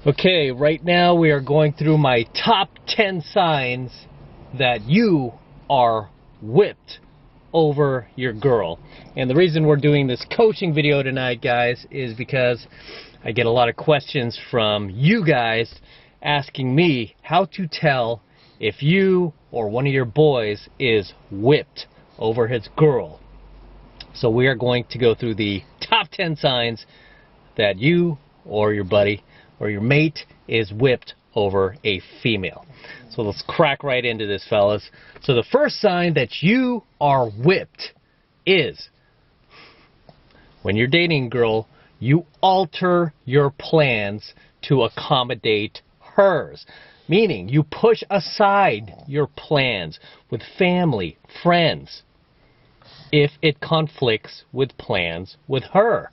Okay, right now we are going through my top 10 signs that you are whipped over your girl. And the reason we're doing this coaching video tonight, guys, is because I get a lot of questions from you guys asking me how to tell if you or one of your boys is whipped over his girl. So we are going to go through the top 10 signs that you or your buddy or your mate is whipped over a female. So let's crack right into this, fellas. So the first sign that you are whipped is when you're dating a girl, you alter your plans to accommodate hers. Meaning you push aside your plans with family, friends, if it conflicts with plans with her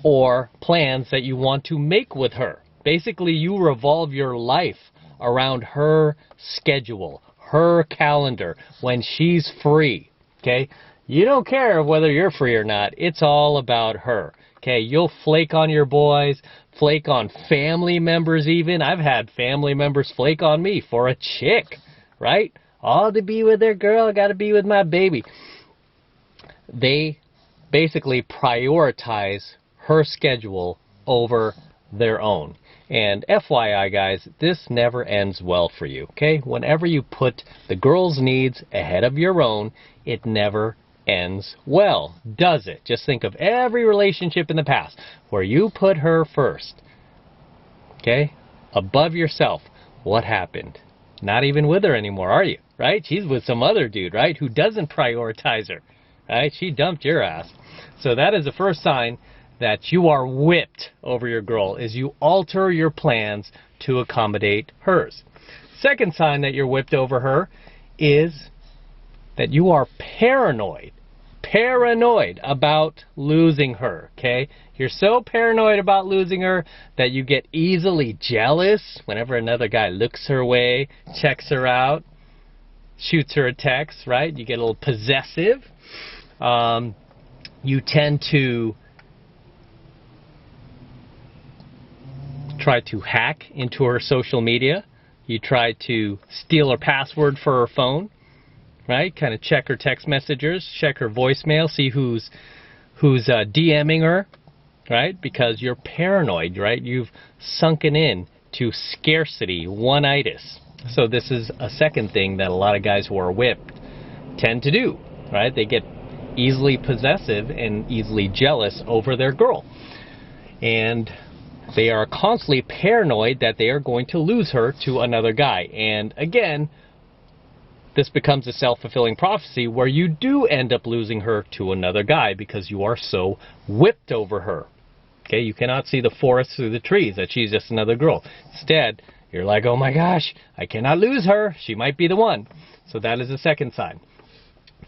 or plans that you want to make with her. Basically, you revolve your life around her schedule, her calendar, when she's free, okay? You don't care whether you're free or not. It's all about her, okay? You'll flake on your boys, flake on family members even. I've had family members flake on me for a chick, right? All to be with their girl, got to be with my baby. They basically prioritize her schedule over their own. And FYI, guys, this never ends well for you, okay? Whenever you put the girl's needs ahead of your own, it never ends well, does it? Just think of every relationship in the past where you put her first, okay, above yourself. What happened? Not even with her anymore, are you? Right? She's with some other dude, right, who doesn't prioritize her, right? She dumped your ass. So that is the first sign that you are whipped over your girl, is you alter your plans to accommodate hers. Second sign that you're whipped over her is that you are paranoid about losing her, okay? You're so paranoid about losing her that you get easily jealous whenever another guy looks her way, checks her out, shoots her a text, right? You get a little possessive. You tend to try to hack into her social media. You try to steal her password for her phone, right? Kind of check her text messages, check her voicemail, see who's DMing her, right? Because you're paranoid, right? You've sunken in to scarcity, one-itis. So this is a second thing that a lot of guys who are whipped tend to do, right? They get easily possessive and easily jealous over their girl. And they are constantly paranoid that they are going to lose her to another guy. And again, this becomes a self-fulfilling prophecy where you do end up losing her to another guy because you are so whipped over her. Okay, you cannot see the forest through the trees, that she's just another girl. Instead, you're like, oh my gosh, I cannot lose her. She might be the one. So that is the second sign.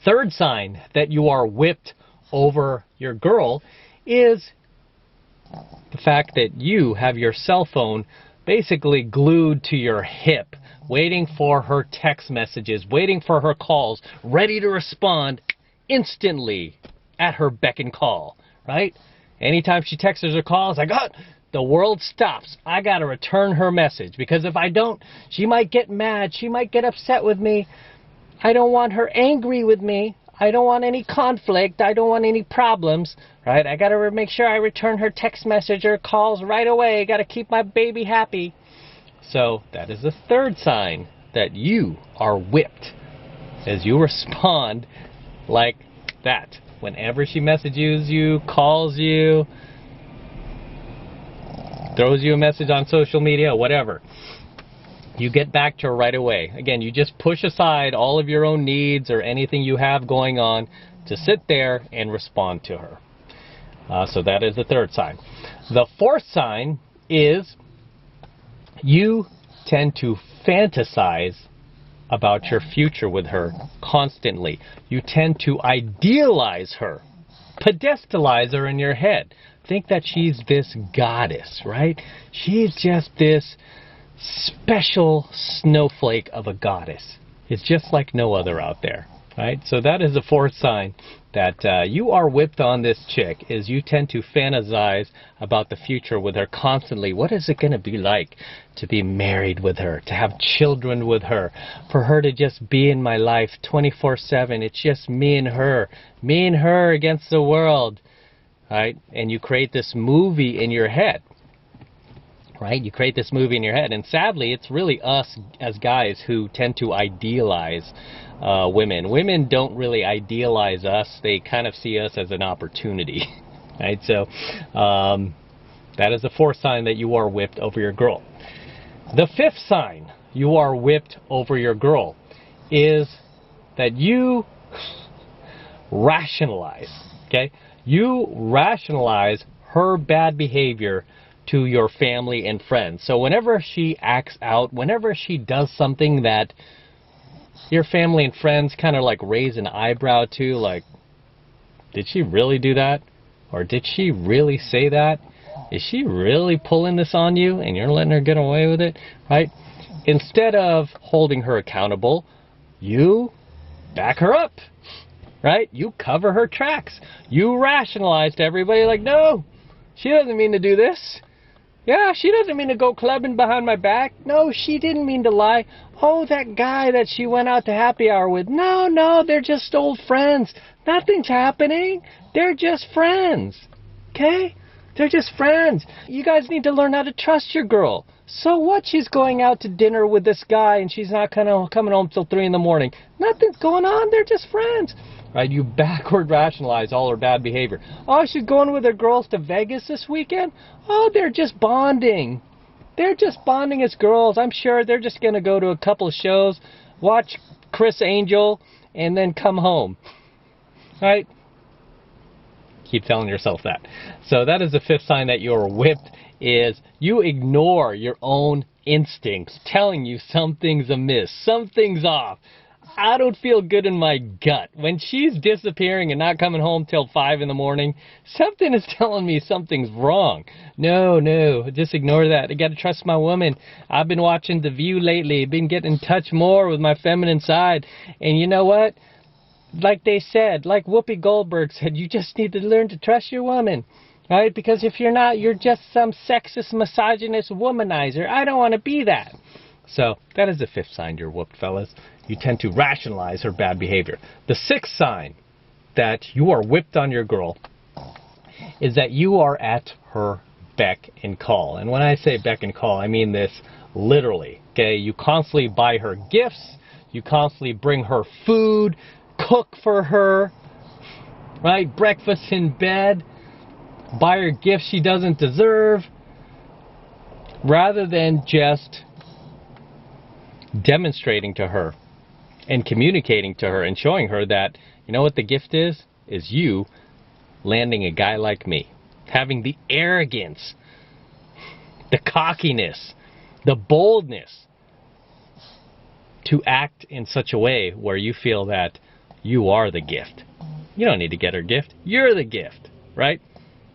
Third sign that you are whipped over your girl is the fact that you have your cell phone basically glued to your hip, waiting for her text messages, waiting for her calls, ready to respond instantly at her beck and call, right? Anytime she texts or calls, like, oh, the world stops. I got to return her message, because if I don't, she might get mad. She might get upset with me. I don't want her angry with me. I don't want any conflict. I don't want any problems, right? I got to make sure I return her text message or calls right away. Got to keep my baby happy. So that is the third sign that you are whipped, as you respond like that. Whenever she messages you, calls you, throws you a message on social media, whatever, you get back to her right away. Again, you just push aside all of your own needs or anything you have going on to sit there and respond to her. So that is the third sign. The fourth sign is you tend to fantasize about your future with her constantly. You tend to idealize her, pedestalize her in your head. Think that she's this goddess, right? She's just this special snowflake of a goddess. It's just like no other out there, right? So that is the fourth sign that you are whipped on this chick is you tend to fantasize about the future with her constantly. What is it going to be like to be married with her, to have children with her, for her to just be in my life 24/7? It's just me and her against the world, right? And you create this movie in your head. Right? You create this movie in your head, and sadly, it's really us as guys who tend to idealize women. Women don't really idealize us. They kind of see us as an opportunity, right? So that is the fourth sign that you are whipped over your girl. The fifth sign you are whipped over your girl is that you rationalize, okay? You rationalize her bad behavior to your family and friends. So whenever she acts out, whenever she does something that your family and friends kind of like raise an eyebrow to, like, did she really do that? Or did she really say that? Is she really pulling this on you and you're letting her get away with it, right? Instead of holding her accountable, you back her up, right? You cover her tracks. You rationalize to everybody like, no, she doesn't mean to do this. Yeah, she doesn't mean to go clubbing behind my back. No, she didn't mean to lie. Oh, that guy that she went out to happy hour with. No, they're just old friends. Nothing's happening. They're just friends. Okay? They're just friends. You guys need to learn how to trust your girl. So what? She's going out to dinner with this guy and she's not coming home till 3 in the morning. Nothing's going on. They're just friends. Right? You backward rationalize all her bad behavior. Oh, she's going with her girls to Vegas this weekend? Oh, they're just bonding. They're just bonding as girls. I'm sure they're just going to go to a couple of shows, watch Chris Angel, and then come home. Right? Keep telling yourself that. So that is the fifth sign that you're whipped, is you ignore your own instincts telling you something's amiss, something's off. I don't feel good in my gut. When she's disappearing and not coming home till 5 in the morning, something is telling me something's wrong. No, just ignore that. I got to trust my woman. I've been watching The View lately. Been getting in touch more with my feminine side. And you know what? Like they said, like Whoopi Goldberg said, you just need to learn to trust your woman. Right? Because if you're not, you're just some sexist, misogynist womanizer. I don't want to be that. So that is the fifth sign you're whooped, fellas. You tend to rationalize her bad behavior. The sixth sign that you are whipped on your girl is that you are at her beck and call. And when I say beck and call, I mean this literally. Okay, you constantly buy her gifts. You constantly bring her food, cook for her, right? Breakfast in bed. Buy her gifts she doesn't deserve, rather than just demonstrating to her and communicating to her and showing her that, you know what the gift is you landing a guy like me, having the arrogance, the cockiness, the boldness to act in such a way where you feel that you are the gift. You don't need to get her gift. You're the gift, right?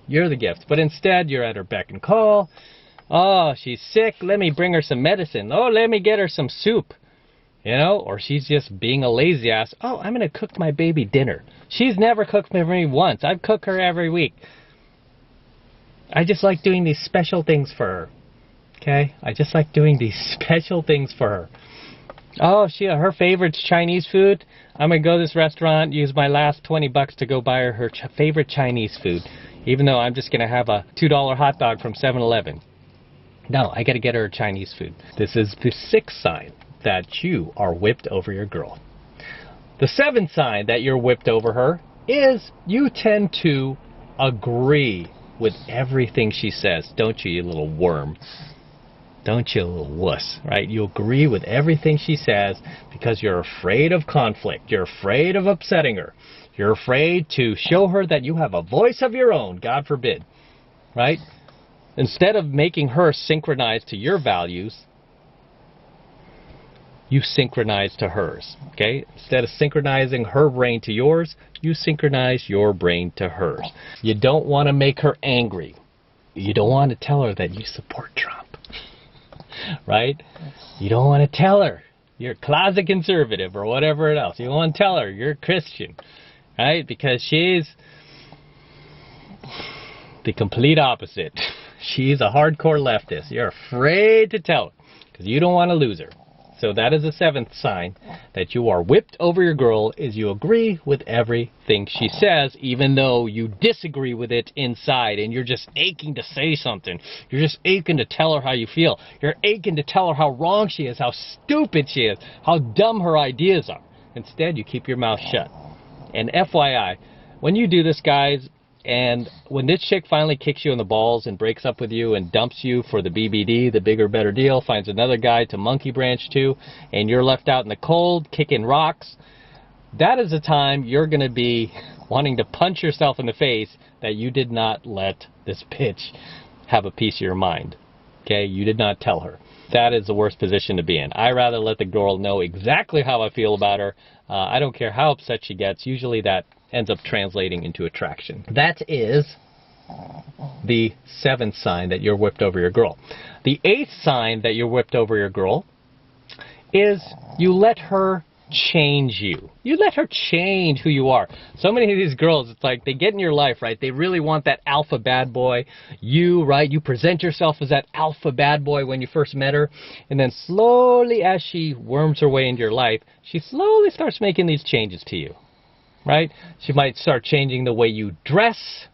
You're the gift. But instead, you're at her beck and call. Oh, she's sick. Let me bring her some medicine. Oh, let me get her some soup. You know, or she's just being a lazy ass. Oh, I'm going to cook my baby dinner. She's never cooked for me once. I cook her every week. I just like doing these special things for her. Okay? I just like doing these special things for her. Oh, her favorite's Chinese food. I'm going to go to this restaurant, use my last $20 to go buy her favorite Chinese food. Even though I'm just going to have a $2 hot dog from 7-Eleven. No, I got to get her Chinese food. This is the sixth sign that you are whipped over your girl. The seventh sign that you're whipped over her is you tend to agree with everything she says. Don't you, you little worm? Don't you, little wuss, right? You agree with everything she says because you're afraid of conflict. You're afraid of upsetting her. You're afraid to show her that you have a voice of your own, God forbid, right? Instead of making her synchronize to your values, you synchronize to hers, okay? Instead of synchronizing her brain to yours, you synchronize your brain to hers. You don't want to make her angry. You don't want to tell her that you support Trump, right? You don't want to tell her you're a closet conservative or whatever else. You don't want to tell her you're a Christian. right? Because she's the complete opposite. She's a hardcore leftist. You're afraid to tell her because you don't want to lose her. So that is the 7th sign that you are whipped over your girl, is you agree with everything she says, even though you disagree with it inside, and you're just aching to say something. You're just aching to tell her how you feel. You're aching to tell her how wrong she is, how stupid she is, how dumb her ideas are. Instead, you keep your mouth shut. And FYI, when you do this, guys, and when this chick finally kicks you in the balls and breaks up with you and dumps you for the BBD, the bigger, better deal, finds another guy to monkey branch to, and you're left out in the cold, kicking rocks, that is the time you're going to be wanting to punch yourself in the face that you did not let this bitch have a piece of your mind. Okay? You did not tell her. That is the worst position to be in. I rather let the girl know exactly how I feel about her. I don't care how upset she gets. Usually that ends up translating into attraction. That is the 7th sign that you're whipped over your girl. The 8th sign that you're whipped over your girl is you let her change you. You let her change who you are. So many of these girls, it's like they get in your life, right? They really want that alpha bad boy. You, right? You present yourself as that alpha bad boy when you first met her. And then slowly, as she worms her way into your life, she slowly starts making these changes to you. Right? She might start changing the way you dress.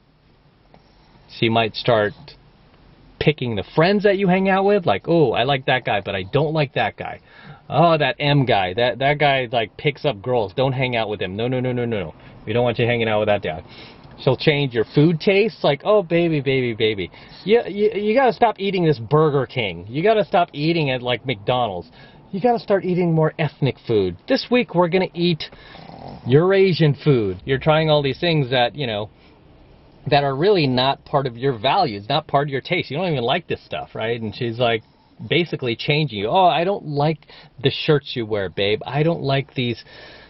She might start picking the friends that you hang out with. Like, oh, I like that guy, but I don't like that guy. Oh, that M guy. That guy, like, picks up girls. Don't hang out with him. No. We don't want you hanging out with that guy. She'll change your food taste. Like, oh, baby. You got to stop eating this Burger King. You got to stop eating at, like, McDonald's. You got to start eating more ethnic food. This week, we're going to eat Eurasian food. You're trying all these things that, you know, that are really not part of your values, not part of your taste. You don't even like this stuff, right? And she's like basically changing you. Oh, I don't like the shirts you wear, babe. I don't like these,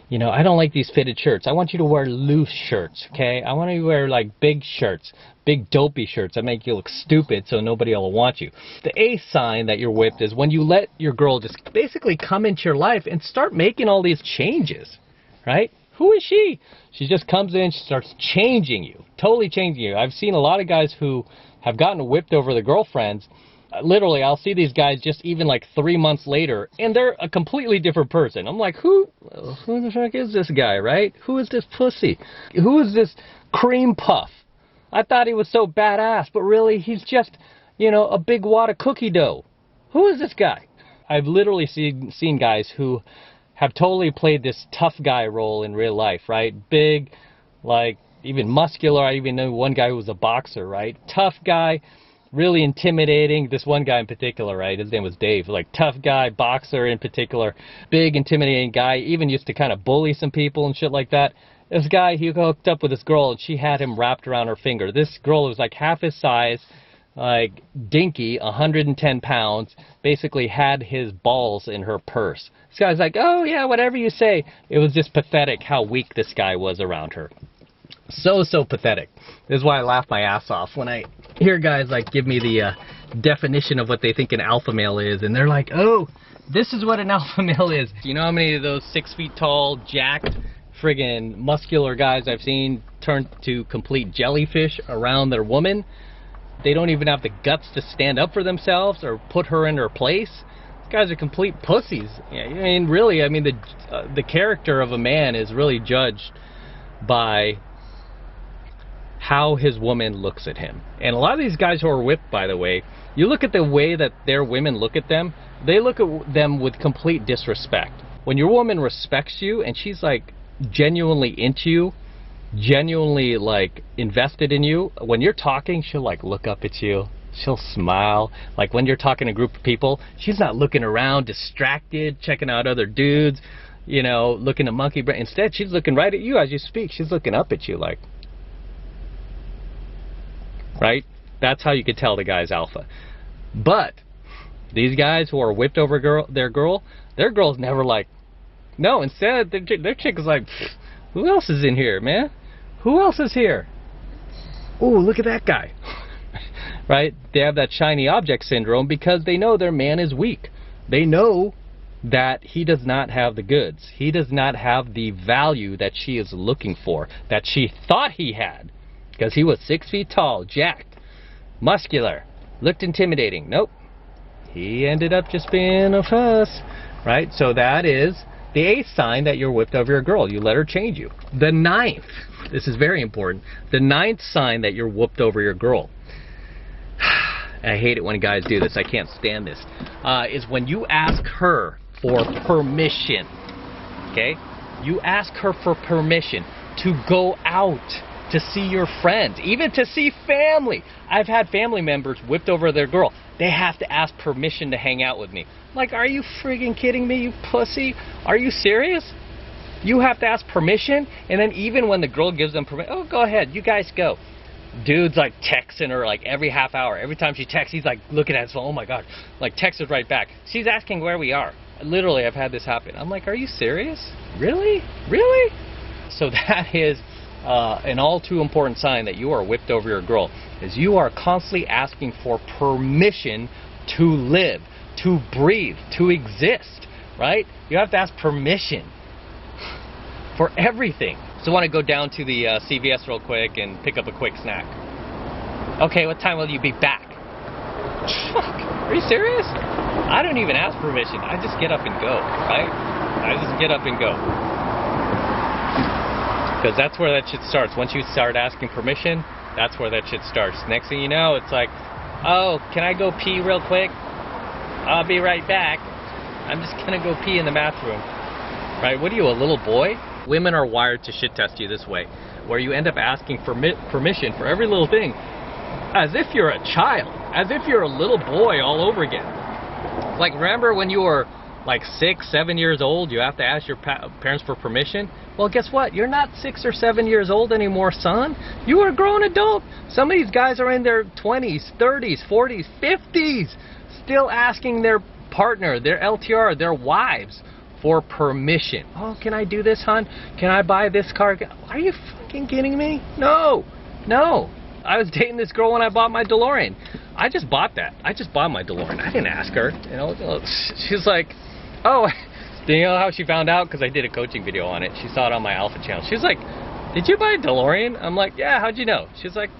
you know, I don't like these fitted shirts. I want you to wear loose shirts, okay? I want you to wear like big shirts, big dopey shirts that make you look stupid so nobody will want you. The 8th sign that you're whipped is when you let your girl just basically come into your life and start making all these changes, right? Who is she? She just comes in, she starts changing you, totally changing you. I've seen a lot of guys who have gotten whipped over their girlfriends. Literally, I'll see these guys just even like 3 months later, and they're a completely different person. I'm like, who the fuck is this guy, right? Who is this pussy? Who is this cream puff? I thought he was so badass, but really, he's just, you know, a big wad of cookie dough. Who is this guy? I've literally seen guys who have totally played this tough guy role in real life, right? Big, like, even muscular. I even know one guy who was a boxer, right? Tough guy, really intimidating. This one guy in particular, right? His name was Dave. Like, tough guy, boxer in particular. Big, intimidating guy. Even used to kind of bully some people and shit like that. This guy, he hooked up with this girl, and she had him wrapped around her finger. This girl was like half his size, like dinky, 110 pounds, basically had his balls in her purse. This guy's like, oh yeah, whatever you say. It was just pathetic how weak this guy was around her. So pathetic. This is why I laugh my ass off when I hear guys like give me the definition of what they think an alpha male is, and they're like, oh, this is what an alpha male is. You know how many of those 6 feet tall, jacked, friggin' muscular guys I've seen turn to complete jellyfish around their woman? They don't even have the guts to stand up for themselves or put her in her place. These guys are complete pussies. Yeah, I mean, really, I mean, the character of a man is really judged by how his woman looks at him. And a lot of these guys who are whipped, by the way, you look at the way that their women look at them, they look at them with complete disrespect. When your woman respects you and she's like genuinely into you, genuinely like invested in you, when you're talking, she'll like look up at you, she'll smile. Like when you're talking to a group of people, she's not looking around distracted, checking out other dudes, you know, looking at monkey brain. Instead, she's looking right at you as you speak. She's looking up at you like, right? That's how you could tell the guy's alpha. But these guys who are whipped over their girl's never like, no, instead their chick is like, who else is in here, man? Who else is here? Ooh, look at that guy. Right? They have that shiny object syndrome because they know their man is weak. They know that he does not have the goods. He does not have the value that she is looking for, that she thought he had. Because he was 6 feet tall, jacked, muscular, looked intimidating. Nope. He ended up just being a fuss, right? So that is the 8th sign that you're whipped over your girl. You let her change you. The 9th, this is very important, the 9th sign that you're whooped over your girl. I hate it when guys do this. I can't stand this. Is when you ask her for permission. Okay? You ask her for permission to go out, to see your friends, even to see family. I've had family members whipped over their girl. They have to ask permission to hang out with me. Like, are you friggin' kidding me, you pussy? Are you serious? You have to ask permission? And then even when the girl gives them permission, oh, go ahead, you guys go. Dude's like texting her like every half hour. Every time she texts, he's like looking at his phone. Oh my God, like texts her right back. She's asking where we are. Literally, I've had this happen. I'm like, are you serious? Really? Really? So that is an all too important sign that you are whipped over your girl, is you are constantly asking for permission to live, to breathe, to exist, right? You have to ask permission for everything. So I want to go down to the CVS real quick and pick up a quick snack. Okay, what time will you be back? Fuck, are you serious? I don't even ask permission. I just get up and go, right? I just get up and go. Because that's where that shit starts. Once you start asking permission, that's where that shit starts. Next thing you know, it's like, oh, can I go pee real quick? I'll be right back. I'm just gonna go pee in the bathroom. Right? What are you, a little boy? Women are wired to shit test you this way, where you end up asking for permission for every little thing, as if you're a child, as if you're a little boy all over again. Like, remember when you were like 6, 7 years old, you have to ask your parents for permission? Well, guess what? You're not 6 or 7 years old anymore, son. You are a grown adult. Some of these guys are in their 20s, 30s, 40s, 50s, still asking their partner, their LTR, their wives for permission. Oh, can I do this, hon? Can I buy this car? Are you fucking kidding me? No, no. I was dating this girl when I bought my DeLorean. I just bought that. I just bought my DeLorean. I didn't ask her. You know, she's like, oh, do you know how she found out? Because I did a coaching video on it. She saw it on my Alpha channel. She's like, did you buy a DeLorean? I'm like, yeah, how'd you know? She's like,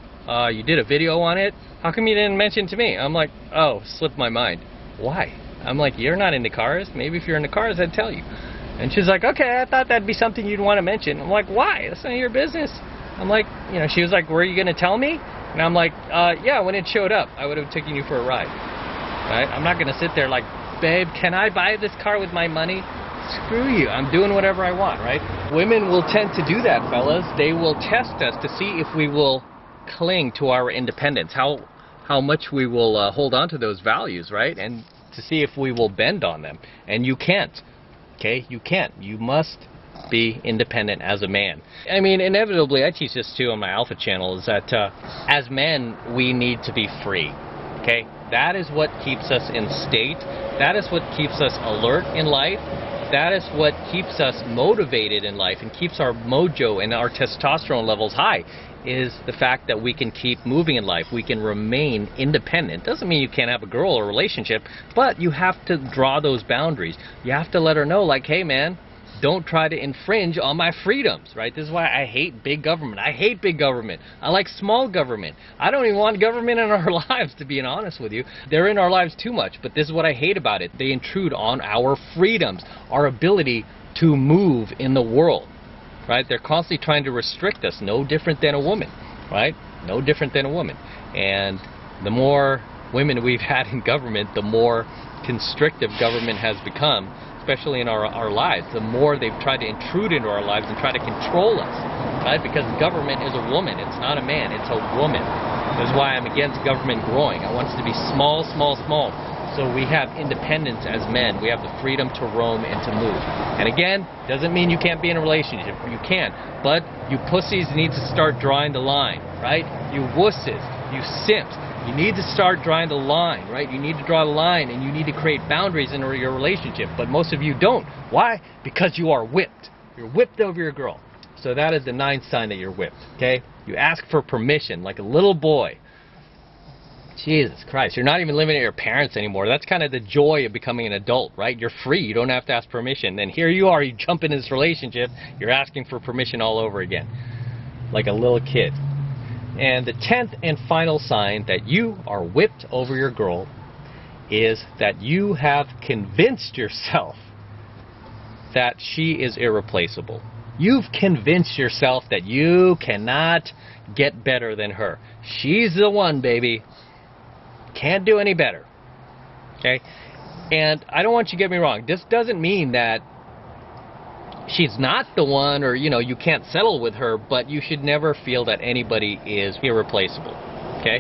you did a video on it? How come you didn't mention it to me? I'm like, oh, slipped my mind. Why? I'm like, you're not into cars. Maybe if you're into cars, I'd tell you. And she's like, okay, I thought that'd be something you'd want to mention. I'm like, why? That's none of your business. I'm like, you know, she was like, were you going to tell me? And I'm like, yeah, when it showed up, I would have taken you for a ride. Right? I'm not going to sit there like, babe, can I buy this car with my money? Screw you. I'm doing whatever I want, right? Women will tend to do that, fellas. They will test us to see if we will cling to our independence, how much we will hold on to those values, right? And to see if we will bend on them. And you can't. Okay? You can't. You must be independent as a man. I mean, inevitably, I teach this too on my Alpha channel, is that as men, we need to be free. Okay? That is what keeps us in state. That is what keeps us alert in life. That is what keeps us motivated in life and keeps our mojo and our testosterone levels high, is the fact that we can keep moving in life. We can remain independent. Doesn't mean you can't have a girl or a relationship, but you have to draw those boundaries. You have to let her know, like, hey man, don't try to infringe on my freedoms, right? This is why I hate big government. I hate big government. I like small government. I don't even want government in our lives, to be honest with you. They're in our lives too much, but this is what I hate about it. They intrude on our freedoms, our ability to move in the world, right? They're constantly trying to restrict us, no different than a woman, right? No different than a woman. And the more women we've had in government, the more constrictive government has become, especially in our lives. The more they've tried to intrude into our lives and try to control us, right? Because government is a woman. It's not a man. It's a woman. That's why I'm against government growing. I want us to be small, small, small. So we have independence as men. We have the freedom to roam and to move. And again, doesn't mean you can't be in a relationship. You can. But you pussies need to start drawing the line, right? You wusses, you simps. You need to start drawing the line, right? You need to draw the line, and you need to create boundaries in your relationship. But most of you don't. Why? Because you are whipped. You're whipped over your girl. So that is the 9th sign that you're whipped, okay? You ask for permission like a little boy. Jesus Christ, you're not even living at your parents anymore. That's kind of the joy of becoming an adult, right? You're free. You don't have to ask permission. And here you are, you jump in this relationship, you're asking for permission all over again, like a little kid. And the 10th and final sign that you are whipped over your girl is that you have convinced yourself that she is irreplaceable. You've convinced yourself that you cannot get better than her. She's the one, baby. Can't do any better. Okay? And I don't want you to get me wrong. This doesn't mean that she's not the one, or, you know, you can't settle with her, but you should never feel that anybody is irreplaceable. Okay?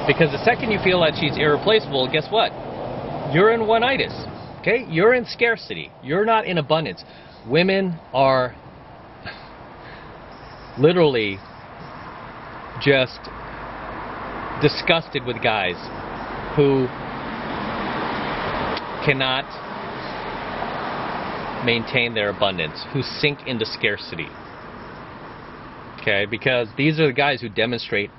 Because the second you feel that she's irreplaceable, guess what? You're in one-itis. Okay? You're in scarcity. You're not in abundance. Women are literally just disgusted with guys who cannot maintain their abundance, who sink into scarcity. Okay, because these are the guys who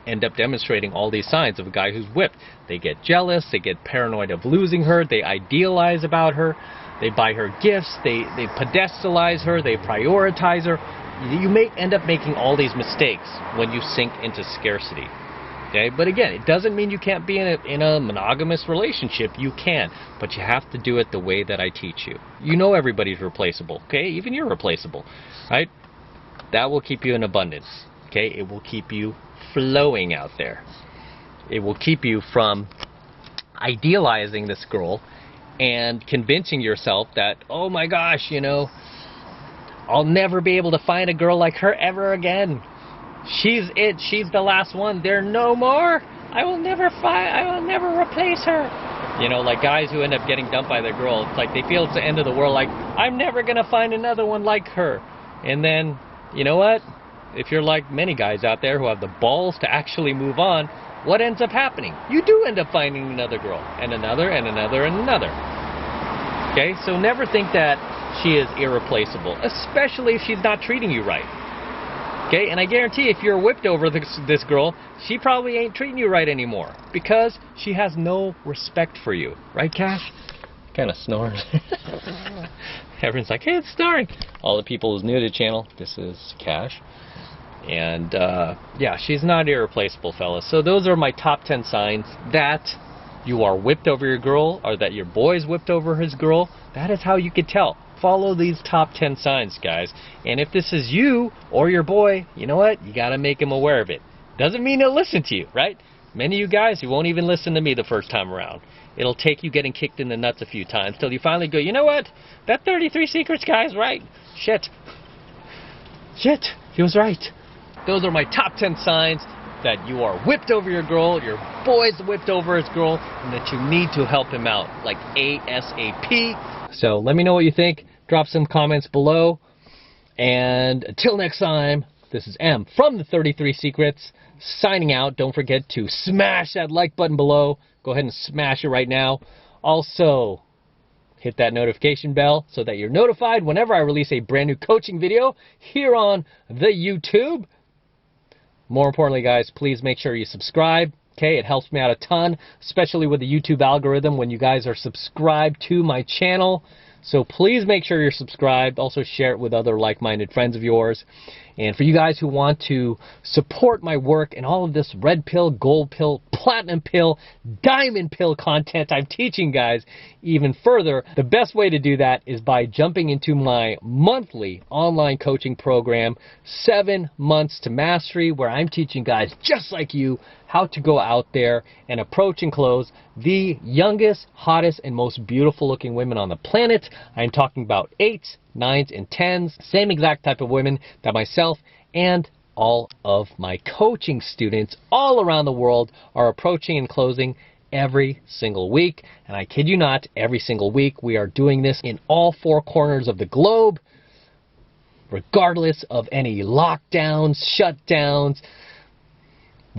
end up demonstrating all these signs of a guy who's whipped. They get jealous, they get paranoid of losing her, they idealize about her, they buy her gifts, they pedestalize her, they prioritize her. You may end up making all these mistakes when you sink into scarcity. Okay, but again, it doesn't mean you can't be in a monogamous relationship. You can, but you have to do it the way that I teach you. You know everybody's replaceable. Okay, even you're replaceable, right? That will keep you in abundance. Okay, it will keep you flowing out there. It will keep you from idealizing this girl and convincing yourself that, oh my gosh, you know, I'll never be able to find a girl like her ever again. She's it. She's the last one. There are no more. I will never replace her. You know, like guys who end up getting dumped by their girl, it's like they feel it's the end of the world, like, I'm never going to find another one like her. And then, you know what? If you're like many guys out there who have the balls to actually move on, what ends up happening? You do end up finding another girl, and another, and another, and another. Okay? So never think that she is irreplaceable, especially if she's not treating you right. Okay? And I guarantee if you're whipped over this girl, she probably ain't treating you right anymore, because she has no respect for you. Right, Cash? Kind of snores. Everyone's like, hey, it's snoring. All the people who's new to the channel, this is Cash. And yeah, she's not irreplaceable, fellas. So those are my top 10 signs that you are whipped over your girl, or that your boy's whipped over his girl. That is how you can tell. Follow these top 10 signs, guys. And if this is you or your boy, you know what? You got to make him aware of it. Doesn't mean he'll listen to you, right? Many of you guys, you won't even listen to me the first time around. It'll take you getting kicked in the nuts a few times till you finally go, you know what? That 33 Secrets guy's right. Shit, he was right. Those are my top 10 signs that you are whipped over your girl, your boy's whipped over his girl, and that you need to help him out, like ASAP. So let me know what you think. Drop some comments below. And until next time, this is M from the 33 Secrets, signing out. Don't forget to smash that like button below. Go ahead and smash it right now. Also, hit that notification bell so that you're notified whenever I release a brand new coaching video here on the YouTube. More importantly, guys, please make sure you subscribe. Okay, it helps me out a ton, especially with the YouTube algorithm when you guys are subscribed to my channel. So please make sure you're subscribed. Also share it with other like-minded friends of yours. And for you guys who want to support my work and all of this red pill, gold pill, platinum pill, diamond pill content I'm teaching guys even further, the best way to do that is by jumping into my monthly online coaching program, 7 Months to Mastery, where I'm teaching guys just like you how to go out there and approach and close the youngest, hottest, and most beautiful looking women on the planet. I'm talking about 8s, 9s, and 10s, same exact type of women that myself and all of my coaching students all around the world are approaching and closing every single week. And I kid you not, every single week we are doing this in all 4 corners of the globe, regardless of any lockdowns, shutdowns,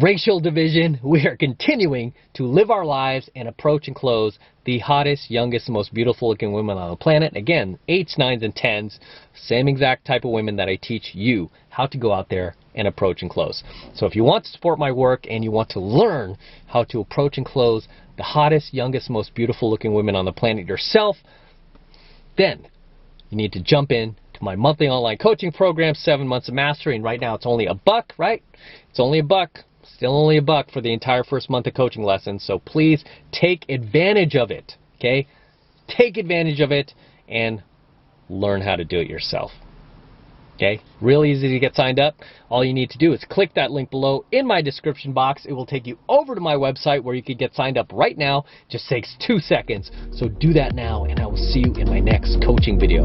racial division. We are continuing to live our lives and approach and close the hottest, youngest, most beautiful looking women on the planet. Again, 8s, 9s, and 10s, same exact type of women that I teach you how to go out there and approach and close. So if you want to support my work and you want to learn how to approach and close the hottest, youngest, most beautiful looking women on the planet yourself, then you need to jump in to my monthly online coaching program, 7 months of mastery. And right now it's only $1, right? It's only $1. Still only $1 for the entire first month of coaching lessons. So please take advantage of it, okay? Take advantage of it and learn how to do it yourself. Okay, real easy to get signed up. All you need to do is click that link below in my description box. It will take you over to my website where you can get signed up right now. Just takes 2 seconds. So do that now, and I will see you in my next coaching video.